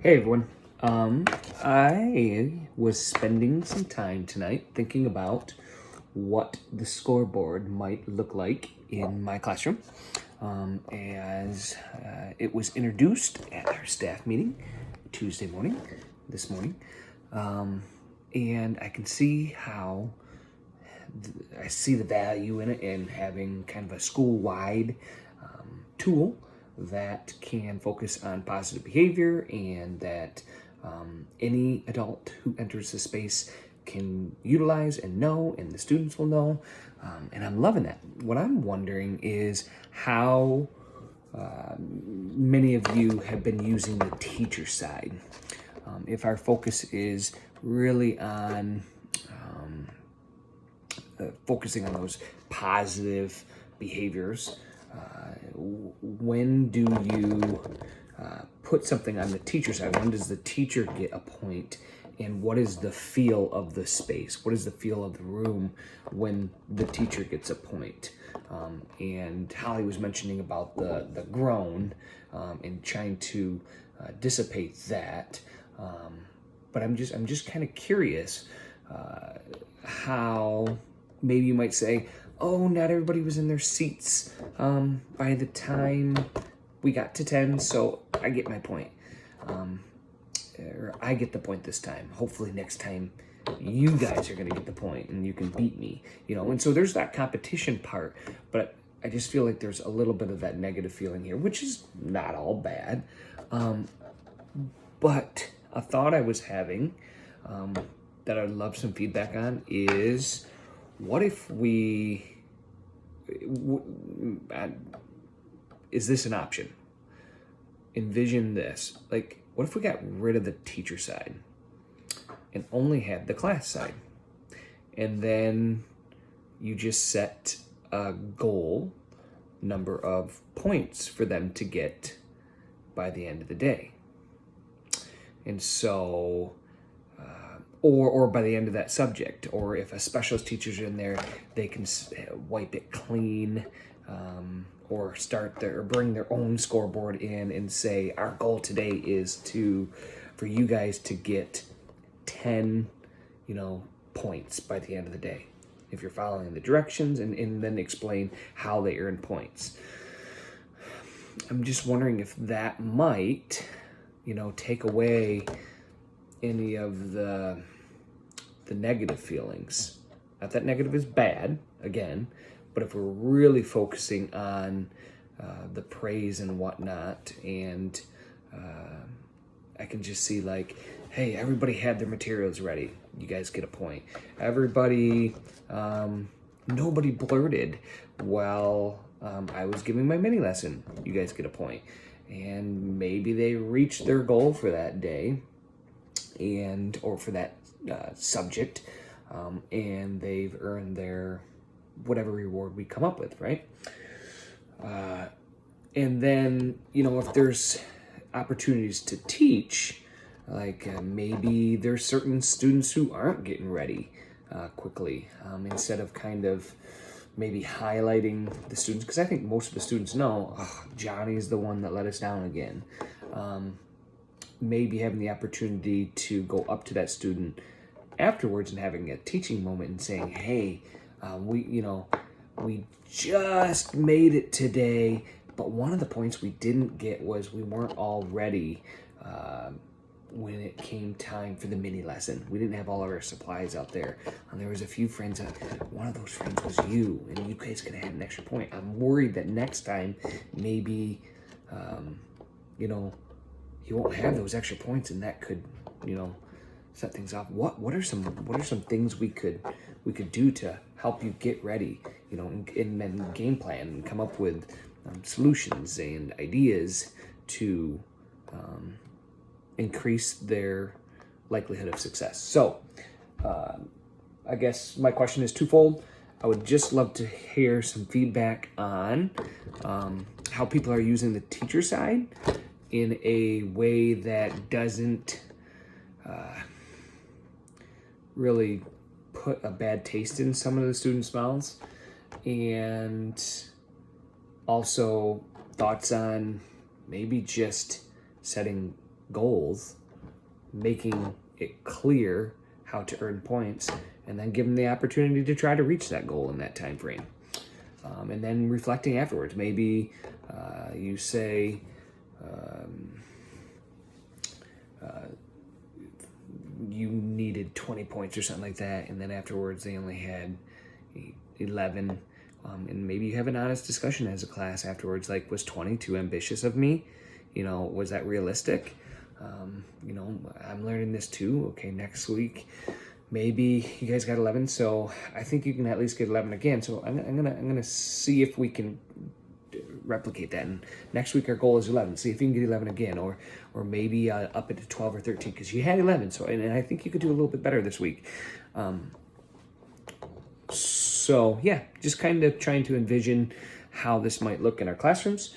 Hey everyone. I was spending some time tonight thinking about what the scoreboard might look like in my classroom as it was introduced at our staff meeting Tuesday morning, this morning. And I can see how I see the value in it and having kind of a school-wide tool that can focus on positive behavior and that any adult who enters the space can utilize and know, and the students will know. And I'm loving that. What I'm wondering is how many of you have been using the teacher side. If our focus is really on focusing on those positive behaviors, when do you put something on the teacher side? When does the teacher get a point? And what is the feel of the space? What is the feel of the room when the teacher gets a point? And Holly was mentioning about the groan and trying to dissipate that. But I'm just kind of curious how maybe you might say, oh, not everybody was in their seats by the time we got to 10, so I get my point. Or I get the point this time. Hopefully next time you guys are going to get the point and you can beat me, And so there's that competition part, but I just feel like there's a little bit of that negative feeling here, which is not all bad. But a thought I was having that I'd love some feedback on is, what if is this an option? Envision this. Like, what if we got rid of the teacher side and only had the class side? And then you just set a goal number of points for them to get by the end of the day. And so or by the end of that subject, or if a specialist teacher's in there, they can wipe it clean, or bring their own scoreboard in and say, our goal today is for you guys to get 10, points by the end of the day. If you're following the directions, and then explain how they earn points. I'm just wondering if that might, take away any of the negative feelings. Not that negative is bad, again, but if we're really focusing on the praise and whatnot, and I can just see like, hey, everybody had their materials ready, you guys get a point. Everybody, nobody blurted while I was giving my mini lesson, you guys get a point. And maybe they reached their goal for that day, or for that subject, and they've earned their whatever reward we come up with, right? And then, if there's opportunities to teach, like maybe there's certain students who aren't getting ready quickly, instead of kind of maybe highlighting the students, because I think most of the students know, Johnny's the one that let us down again. Maybe having the opportunity to go up to that student afterwards and having a teaching moment and saying, hey, we just made it today, but one of the points we didn't get was we weren't all ready when it came time for the mini lesson. We didn't have all of our supplies out there. And there was a few friends, one of those friends was you, and you guys could have had an extra point. I'm worried that next time, maybe, you won't have those extra points, and that could, set things off. What are some things we could do to help you get ready, and then game plan and come up with solutions and ideas to increase their likelihood of success. So I guess my question is twofold. I would just love to hear some feedback on how people are using the teacher side in a way that doesn't really put a bad taste in some of the students' mouths, and also thoughts on maybe just setting goals, making it clear how to earn points, and then give them the opportunity to try to reach that goal in that time frame. And then reflecting afterwards. Maybe you say, you needed 20 points or something like that, and then afterwards they only had 11. And maybe you have an honest discussion as a class afterwards, like, was 20 too ambitious of me? Was that realistic? I'm learning this too. Okay, next week, maybe you guys got 11, so I think you can at least get 11 again. So I'm gonna see if we can replicate that. And next week our goal is 11. See if you can get 11 again, or maybe up it to 12 or 13 because you had 11. So and I think you could do a little bit better this week. So yeah, just kind of trying to envision how this might look in our classrooms,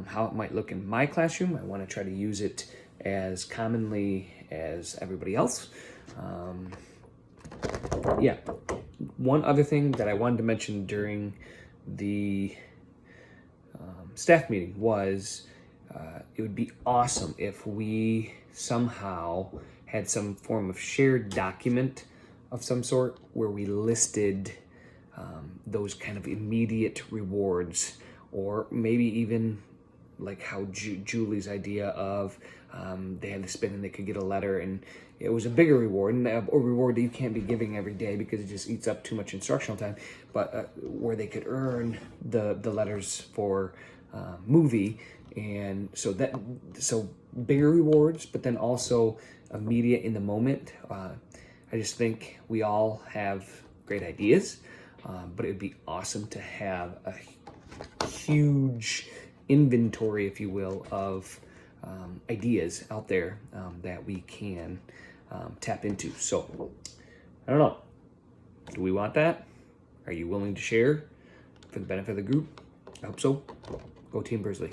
how it might look in my classroom. I want to try to use it as commonly as everybody else. Yeah, one other thing that I wanted to mention during the staff meeting was it would be awesome if we somehow had some form of shared document of some sort where we listed those kind of immediate rewards, or maybe even like how Julie's idea of they had to spin and they could get a letter, and it was a bigger reward, and a reward that you can't be giving every day because it just eats up too much instructional time, but where they could earn the letters for movie. And so bigger rewards, but then also immediate in the moment. I just think we all have great ideas, but it would be awesome to have a huge inventory, if you will, of ideas out there that we can tap into. So I don't know. Do we want that? Are you willing to share for the benefit of the group? I hope so. Go Team Bursley.